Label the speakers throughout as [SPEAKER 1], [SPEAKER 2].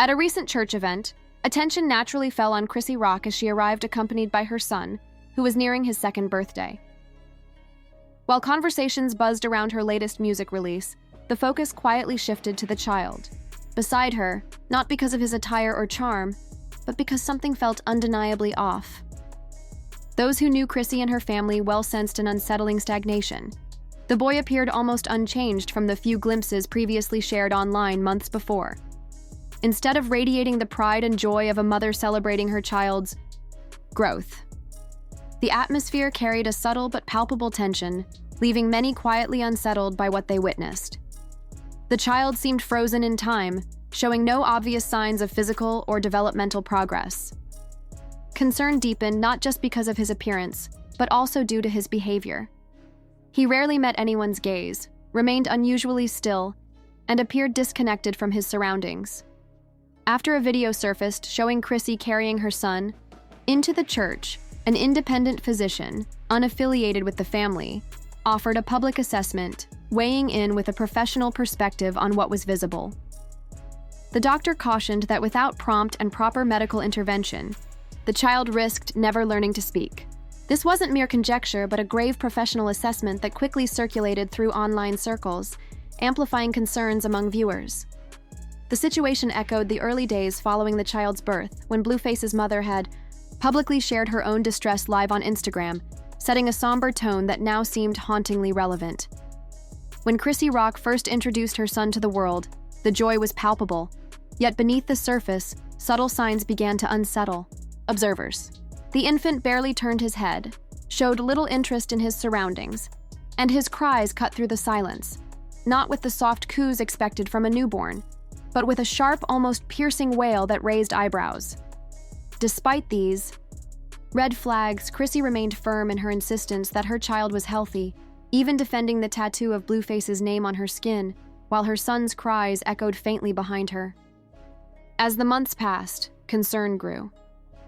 [SPEAKER 1] At a recent church event, attention naturally fell on Chrisean Rock as she arrived accompanied by her son, who was nearing his second birthday. While conversations buzzed around her latest music release, the focus quietly shifted to the child. Beside her, not because of his attire or charm, but because something felt undeniably off. Those who knew Chrissy and her family well sensed an unsettling stagnation. The boy appeared almost unchanged from the few glimpses previously shared online months before. Instead of radiating the pride and joy of a mother celebrating her child's growth, the atmosphere carried a subtle but palpable tension, leaving many quietly unsettled by what they witnessed. The child seemed frozen in time, showing no obvious signs of physical or developmental progress. Concern deepened not just because of his appearance, but also due to his behavior. He rarely met anyone's gaze, remained unusually still, and appeared disconnected from his surroundings. After a video surfaced showing Chrissy carrying her son into the church, an independent physician, unaffiliated with the family, offered a public assessment, weighing in with a professional perspective on what was visible. The doctor cautioned that without prompt and proper medical intervention, the child risked never learning to speak. This wasn't mere conjecture, but a grave professional assessment that quickly circulated through online circles, amplifying concerns among viewers. The situation echoed the early days following the child's birth, when Blueface's mother had publicly shared her own distress live on Instagram, setting a somber tone that now seemed hauntingly relevant. When Chrisean Rock first introduced her son to the world, the joy was palpable, yet beneath the surface, subtle signs began to unsettle observers. The infant barely turned his head, showed little interest in his surroundings, and his cries cut through the silence, not with the soft coos expected from a newborn, but with a sharp, almost piercing wail that raised eyebrows. Despite these red flags, Chrissy remained firm in her insistence that her child was healthy, even defending the tattoo of Blueface's name on her skin, while her son's cries echoed faintly behind her. As the months passed, concern grew.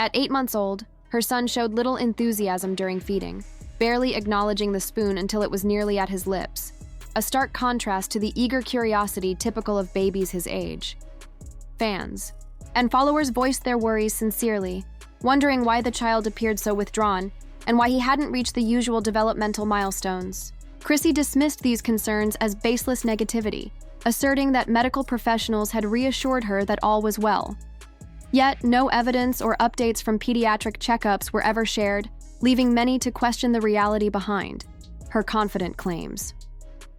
[SPEAKER 1] At 8 months old, her son showed little enthusiasm during feeding, barely acknowledging the spoon until it was nearly at his lips, a stark contrast to the eager curiosity typical of babies his age. Fans and followers voiced their worries sincerely, wondering why the child appeared so withdrawn and why he hadn't reached the usual developmental milestones. Chrissy dismissed these concerns as baseless negativity, asserting that medical professionals had reassured her that all was well. Yet, no evidence or updates from pediatric checkups were ever shared, leaving many to question the reality behind her confident claims.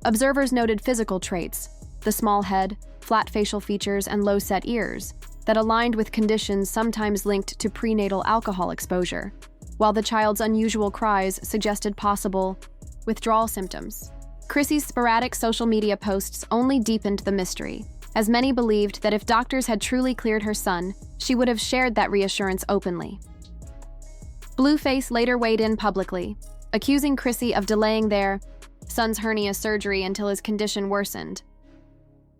[SPEAKER 1] Observers noted physical traits, the small head, flat facial features, and low-set ears, that aligned with conditions sometimes linked to prenatal alcohol exposure, while the child's unusual cries suggested possible withdrawal symptoms. Chrissy's sporadic social media posts only deepened the mystery, as many believed that if doctors had truly cleared her son, she would have shared that reassurance openly. Blueface later weighed in publicly, accusing Chrissy of delaying their son's hernia surgery until his condition worsened.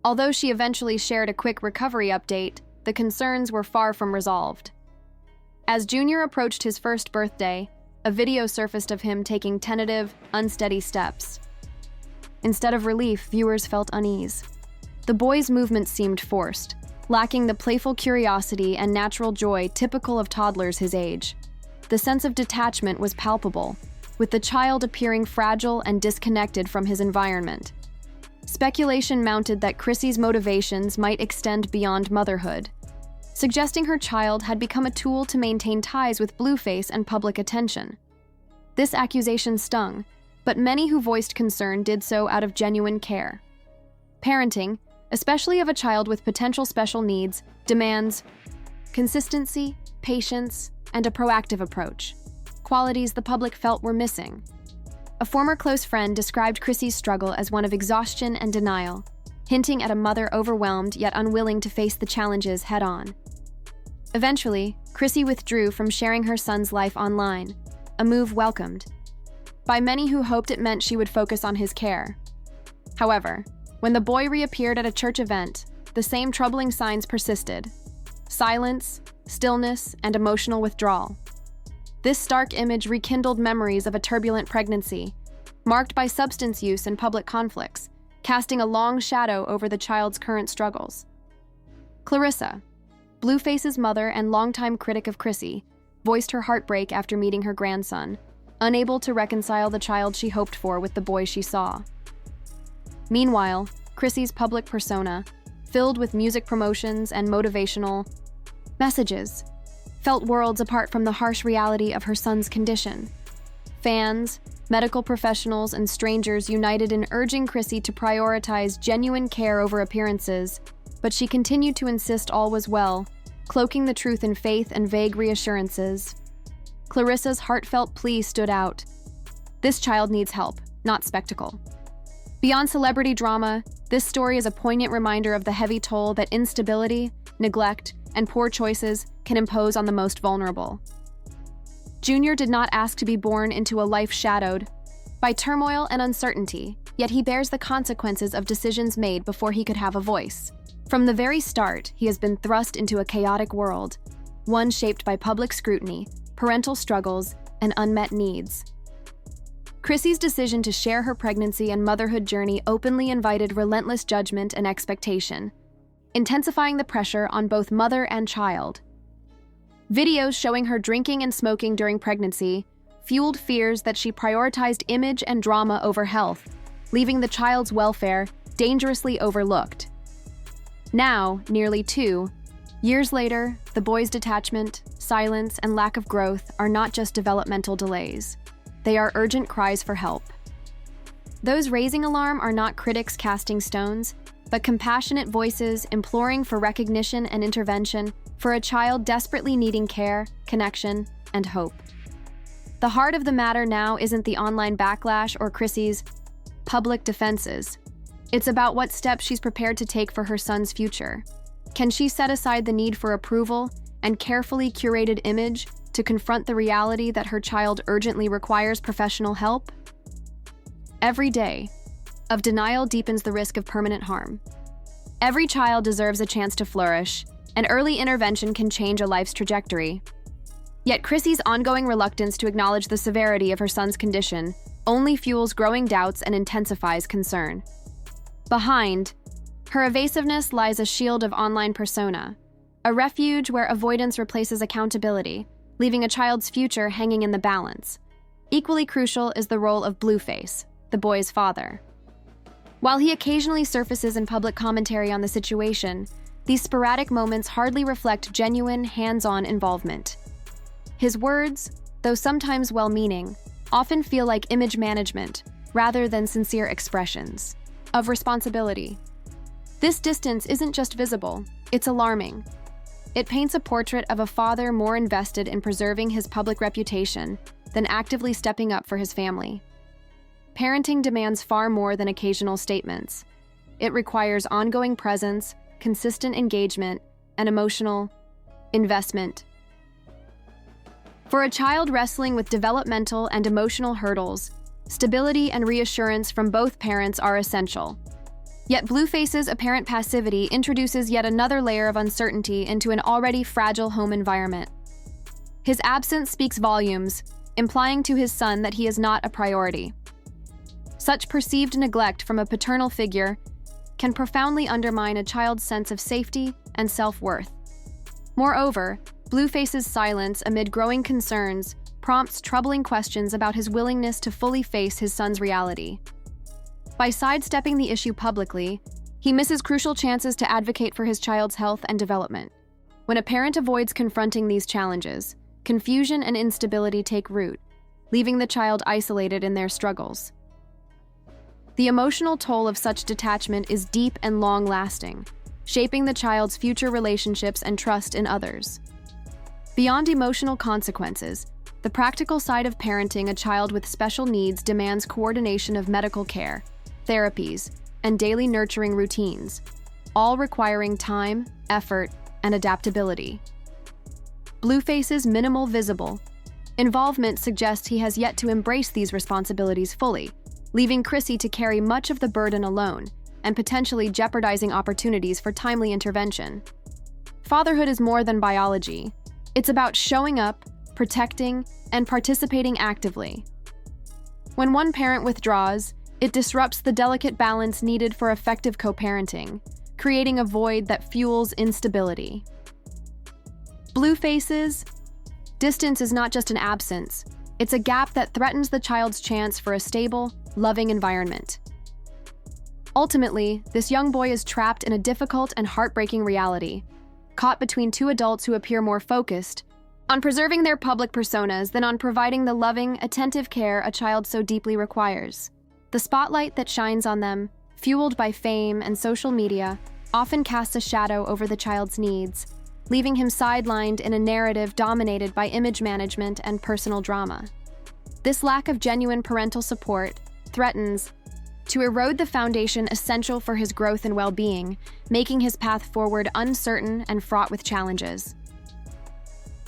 [SPEAKER 1] Although she eventually shared a quick recovery update, the concerns were far from resolved. As Junior approached his first birthday, a video surfaced of him taking tentative, unsteady steps. Instead of relief, viewers felt unease. The boy's movements seemed forced, lacking the playful curiosity and natural joy typical of toddlers his age. The sense of detachment was palpable, with the child appearing fragile and disconnected from his environment. Speculation mounted that Chrissy's motivations might extend beyond motherhood, suggesting her child had become a tool to maintain ties with Blueface and public attention. This accusation stung, but many who voiced concern did so out of genuine care. Parenting, especially of a child with potential special needs, demands consistency, patience, and a proactive approach, qualities the public felt were missing. A former close friend described Chrissy's struggle as one of exhaustion and denial, hinting at a mother overwhelmed yet unwilling to face the challenges head-on. Eventually, Chrissy withdrew from sharing her son's life online, a move welcomed by many who hoped it meant she would focus on his care. However, when the boy reappeared at a church event, the same troubling signs persisted: silence, stillness, and emotional withdrawal. This stark image rekindled memories of a turbulent pregnancy, marked by substance use and public conflicts, casting a long shadow over the child's current struggles. Clarissa, Blueface's mother and longtime critic of Chrissy voiced her heartbreak after meeting her grandson, unable to reconcile the child she hoped for with the boy she saw. Meanwhile, Chrissy's public persona, filled with music promotions and motivational messages, felt worlds apart from the harsh reality of her son's condition. Fans, medical professionals, and strangers united in urging Chrissy to prioritize genuine care over appearances, but she continued to insist all was well, cloaking the truth in faith and vague reassurances. Clarissa's heartfelt plea stood out. This child needs help, not spectacle. Beyond celebrity drama, this story is a poignant reminder of the heavy toll that instability, neglect, and poor choices can impose on the most vulnerable. Junior did not ask to be born into a life shadowed by turmoil and uncertainty, yet he bears the consequences of decisions made before he could have a voice. From the very start, he has been thrust into a chaotic world, one shaped by public scrutiny, parental struggles, and unmet needs. Chrissy's decision to share her pregnancy and motherhood journey openly invited relentless judgment and expectation, intensifying the pressure on both mother and child. Videos showing her drinking and smoking during pregnancy fueled fears that she prioritized image and drama over health, leaving the child's welfare dangerously overlooked. Now, nearly 2 years later, the boy's detachment, silence, and lack of growth are not just developmental delays. They are urgent cries for help. Those raising alarm are not critics casting stones, but compassionate voices imploring for recognition and intervention for a child desperately needing care, connection, and hope. The heart of the matter now isn't the online backlash or Chrissy's public defenses. It's about what steps she's prepared to take for her son's future. Can she set aside the need for approval and carefully curated image to confront the reality that her child urgently requires professional help? Every day of denial deepens the risk of permanent harm. Every child deserves a chance to flourish, and early intervention can change a life's trajectory. Yet Chrissy's ongoing reluctance to acknowledge the severity of her son's condition only fuels growing doubts and intensifies concern. Behind her evasiveness lies a shield of online persona, a refuge where avoidance replaces accountability, leaving a child's future hanging in the balance. Equally crucial is the role of Blueface, the boy's father. While he occasionally surfaces in public commentary on the situation, these sporadic moments hardly reflect genuine, hands-on involvement. His words, though sometimes well-meaning, often feel like image management rather than sincere expressions of responsibility. This distance isn't just visible, it's alarming. It paints a portrait of a father more invested in preserving his public reputation than actively stepping up for his family. Parenting demands far more than occasional statements. It requires ongoing presence, consistent engagement, and emotional investment. For a child wrestling with developmental and emotional hurdles, stability and reassurance from both parents are essential. Yet Blueface's apparent passivity introduces yet another layer of uncertainty into an already fragile home environment. His absence speaks volumes, implying to his son that he is not a priority. Such perceived neglect from a paternal figure can profoundly undermine a child's sense of safety and self-worth. Moreover, Blueface's silence amid growing concerns prompts troubling questions about his willingness to fully face his son's reality. By sidestepping the issue publicly, he misses crucial chances to advocate for his child's health and development. When a parent avoids confronting these challenges, confusion and instability take root, leaving the child isolated in their struggles. The emotional toll of such detachment is deep and long-lasting, shaping the child's future relationships and trust in others. Beyond emotional consequences, the practical side of parenting a child with special needs demands coordination of medical care, therapies, and daily nurturing routines, all requiring time, effort, and adaptability. Blueface's minimal visible involvement suggests he has yet to embrace these responsibilities fully, leaving Chrissy to carry much of the burden alone and potentially jeopardizing opportunities for timely intervention. Fatherhood is more than biology. It's about showing up, protecting, and participating actively. When one parent withdraws, it disrupts the delicate balance needed for effective co-parenting, creating a void that fuels instability. Blue faces. Distance is not just an absence. It's a gap that threatens the child's chance for a stable, loving environment. Ultimately, this young boy is trapped in a difficult and heartbreaking reality, caught between two adults who appear more focused on preserving their public personas than on providing the loving, attentive care a child so deeply requires. The spotlight that shines on them, fueled by fame and social media, often casts a shadow over the child's needs, leaving him sidelined in a narrative dominated by image management and personal drama. This lack of genuine parental support threatens to erode the foundation essential for his growth and well-being, making his path forward uncertain and fraught with challenges.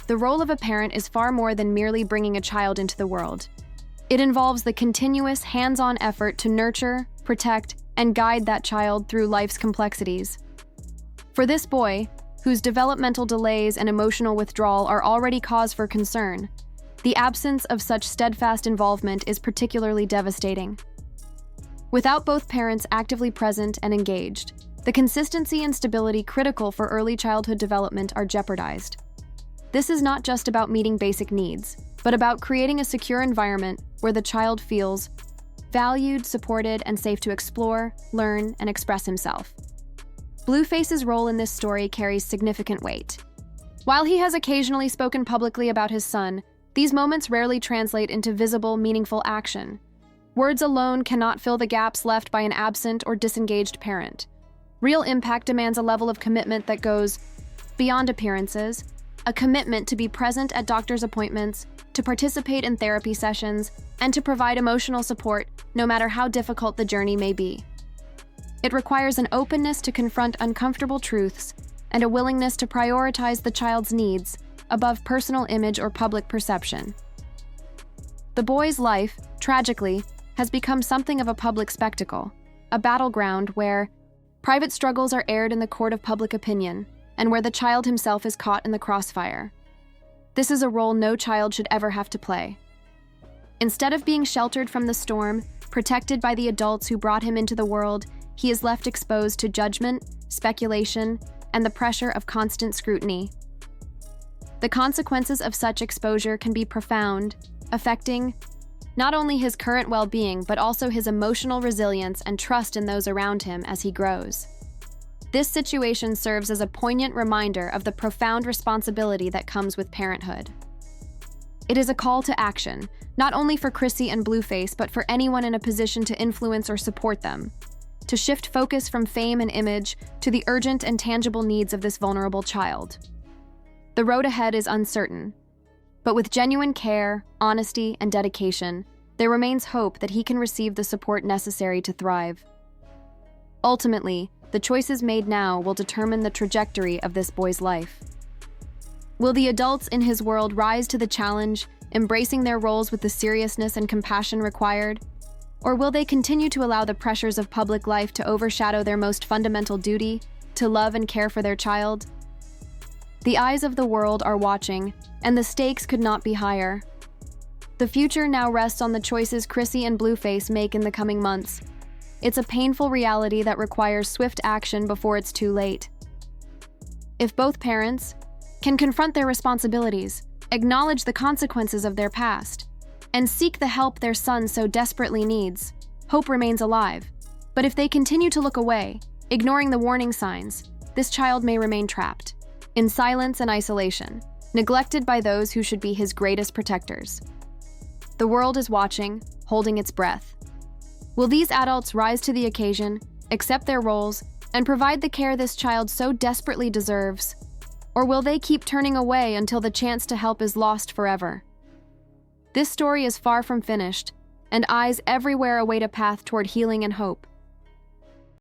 [SPEAKER 1] The role of a parent is far more than merely bringing a child into the world. It involves the continuous, hands-on effort to nurture, protect, and guide that child through life's complexities. For this boy, whose developmental delays and emotional withdrawal are already cause for concern, the absence of such steadfast involvement is particularly devastating. Without both parents actively present and engaged, the consistency and stability critical for early childhood development are jeopardized. This is not just about meeting basic needs, but about creating a secure environment where the child feels valued, supported, and safe to explore, learn, and express himself. Blueface's role in this story carries significant weight. While he has occasionally spoken publicly about his son, these moments rarely translate into visible, meaningful action. Words alone cannot fill the gaps left by an absent or disengaged parent. Real impact demands a level of commitment that goes beyond appearances, a commitment to be present at doctor's appointments, to participate in therapy sessions, and to provide emotional support, no matter how difficult the journey may be. It requires an openness to confront uncomfortable truths and a willingness to prioritize the child's needs above personal image or public perception. The boy's life, tragically, has become something of a public spectacle, a battleground where private struggles are aired in the court of public opinion, and where the child himself is caught in the crossfire. This is a role no child should ever have to play. Instead of being sheltered from the storm, protected by the adults who brought him into the world, he is left exposed to judgment, speculation, and the pressure of constant scrutiny. The consequences of such exposure can be profound, affecting not only his current well-being, but also his emotional resilience and trust in those around him as he grows. This situation serves as a poignant reminder of the profound responsibility that comes with parenthood. It is a call to action, not only for Chrissy and Blueface, but for anyone in a position to influence or support them, to shift focus from fame and image to the urgent and tangible needs of this vulnerable child. The road ahead is uncertain, but with genuine care, honesty, and dedication, there remains hope that he can receive the support necessary to thrive. Ultimately, the choices made now will determine the trajectory of this boy's life. Will the adults in his world rise to the challenge, embracing their roles with the seriousness and compassion required? Or will they continue to allow the pressures of public life to overshadow their most fundamental duty, to love and care for their child? The eyes of the world are watching, and the stakes could not be higher. The future now rests on the choices Chrissy and Blueface make in the coming months. It's a painful reality that requires swift action before it's too late. If both parents can confront their responsibilities, acknowledge the consequences of their past, and seek the help their son so desperately needs, hope remains alive. But if they continue to look away, ignoring the warning signs, this child may remain trapped in silence and isolation, neglected by those who should be his greatest protectors. The world is watching, holding its breath. Will these adults rise to the occasion, accept their roles, and provide the care this child so desperately deserves? Or will they keep turning away until the chance to help is lost forever? This story is far from finished, and eyes everywhere await a path toward healing and hope.